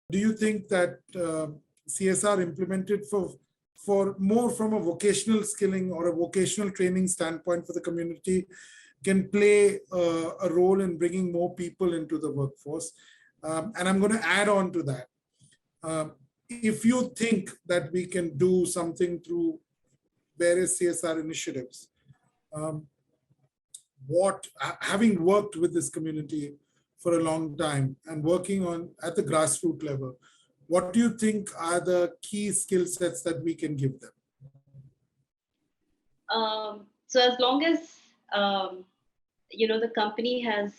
Do you think that CSR implemented for more from a vocational skilling or a vocational training standpoint for the community can play a role in bringing more people into the workforce? And I'm going to add on to that. If you think that we can do something through various CSR initiatives, having worked with this community for a long time and working on at the grassroots level, what do you think are the key skill sets that we can give them? So as long as the company has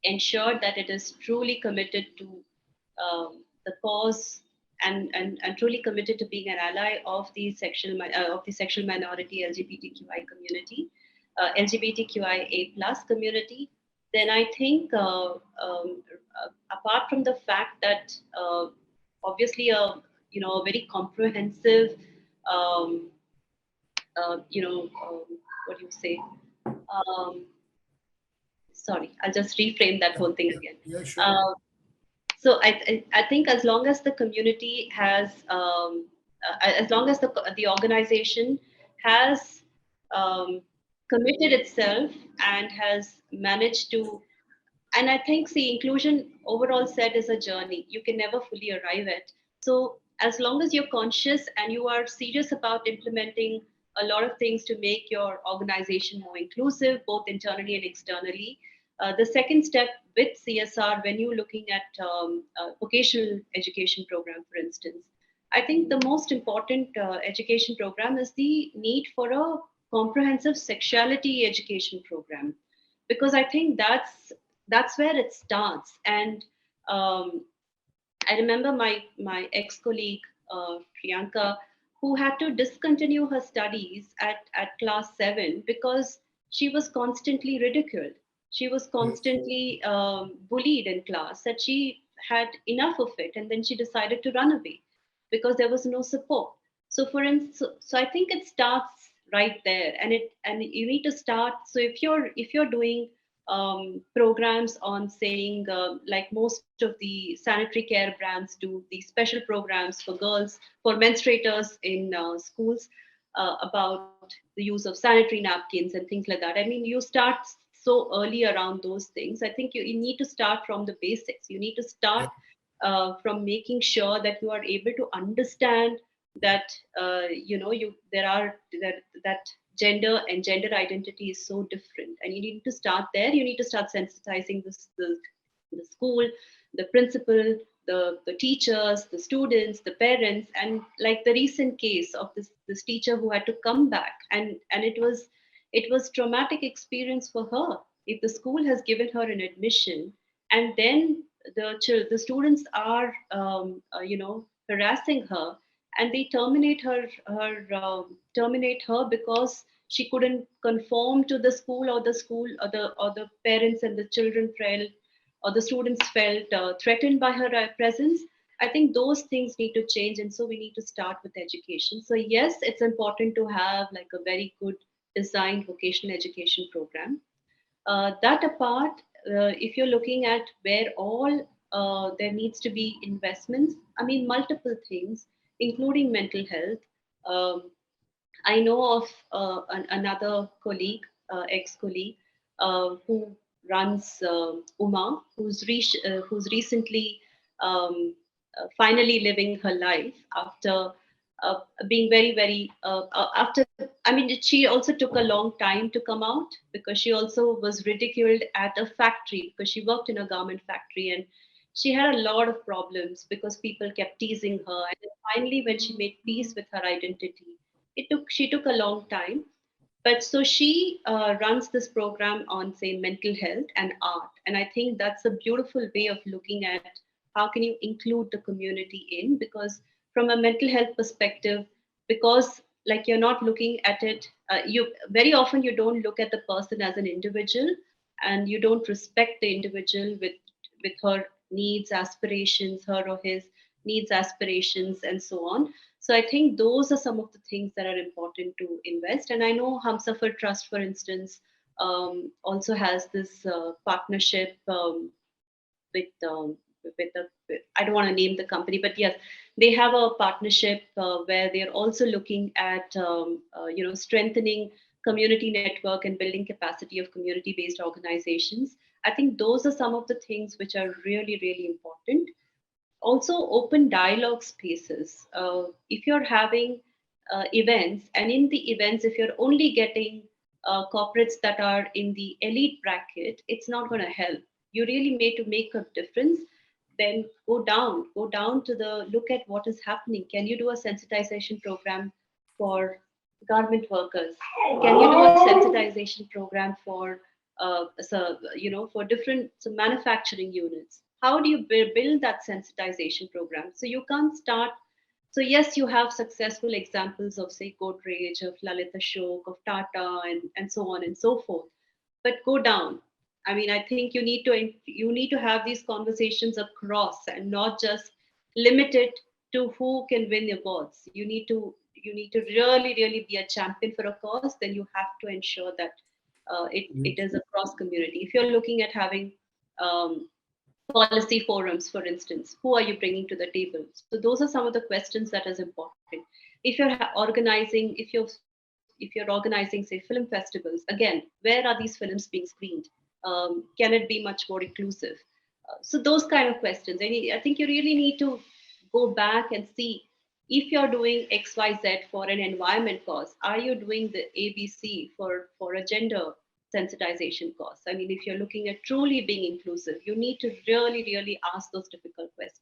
ensured that it is truly committed to the cause and truly committed to being an ally of the sexual minority LGBTQI community, LGBTQIA+ community, then I think apart from the fact that obviously a very comprehensive what do you say? Sorry, I'll just reframe that whole thing again. Yeah, sure. So I think as long as the community has, as long as the organization has committed itself and has managed to, and I think the inclusion overall said is a journey. You can never fully arrive at. So as long as you're conscious and you are serious about implementing a lot of things to make your organization more inclusive, both internally and externally. The second step with CSR, when you're looking at vocational education program, for instance, I think the most important education program is the need for a comprehensive sexuality education program, because I think that's where it starts. And I remember my ex-colleague Priyanka, who had to discontinue her studies at class 7 because she was constantly ridiculed. She was constantly bullied in class, that she had enough of it, and then she decided to run away because there was no support. So for instance, so I think it starts right there, and you need to start. So if you're doing programs on saying like most of the sanitary care brands do these special programs for girls, for menstruators in schools, about the use of sanitary napkins and things like that. I mean, you start so early around those things. I think you need to start from the basics. You need to start from making sure that you are able to understand that that gender and gender identity is so different, and you need to start there. You need to start sensitizing the school, the principal, the teachers, the students, the parents. And like the recent case of this teacher who had to come back, and it was traumatic experience for her. If the school has given her an admission, and then the students are harassing her, and they terminate her because she couldn't conform to the school, or the parents and the children felt, or the students felt threatened by her presence. I think those things need to change, and so we need to start with education. So yes, it's important to have like a very good designed vocational education program. That apart, if you're looking at where all there needs to be investments, I mean, multiple things, including mental health. Um, I know of another colleague, ex-colleague, who runs Uma, who's recently finally living her life after being very after. I mean, she also took a long time to come out, because she also was ridiculed at a factory, because she worked in a garment factory, and she had a lot of problems because people kept teasing her. And then finally, when she made peace with her identity, she took a long time. But so she runs this program on, say, mental health and art, and I think that's a beautiful way of looking at how can you include the community in. Because from a mental health perspective, because like you're not looking at it, you very often you don't look at the person as an individual, and you don't respect the individual with her needs, aspirations, her or his needs, aspirations, and so on. So I think those are some of the things that are important to invest. And I know Humsafar Trust, for instance, also has this partnership with I don't want to name the company, but yes, they have a partnership where they're also looking at strengthening community network and building capacity of community-based organizations. I think those are some of the things which are really, really important. Also, open dialogue spaces. If you're having events, and in the events, if you're only getting corporates that are in the elite bracket, it's not going to help. You really need to make a difference. Then go down to the look at what is happening. Can you do a sensitization program for garment workers? Can you do a sensitization program for for different manufacturing units? How do you build that sensitization program? So you can't start. So yes, you have successful examples of, say, Godrej, of Lalita Ashok, of Tata, and so on and so forth. But go down. I mean, I think you need to have these conversations across and not just limit it to who can win awards. You need to really, really be a champion for a cause. Then you have to ensure that it is across community. If you're looking at having um, policy forums, for instance, who are you bringing to the table? So those are some of the questions that is important. If you're organizing, say, film festivals, again, where are these films being screened? Can it be much more inclusive? So those kind of questions. I think you really need to go back and see, if you're doing XYZ for an environment cause, are you doing the ABC for a gender sensitization cause? I mean, if you're looking at truly being inclusive, you need to really, really ask those difficult questions.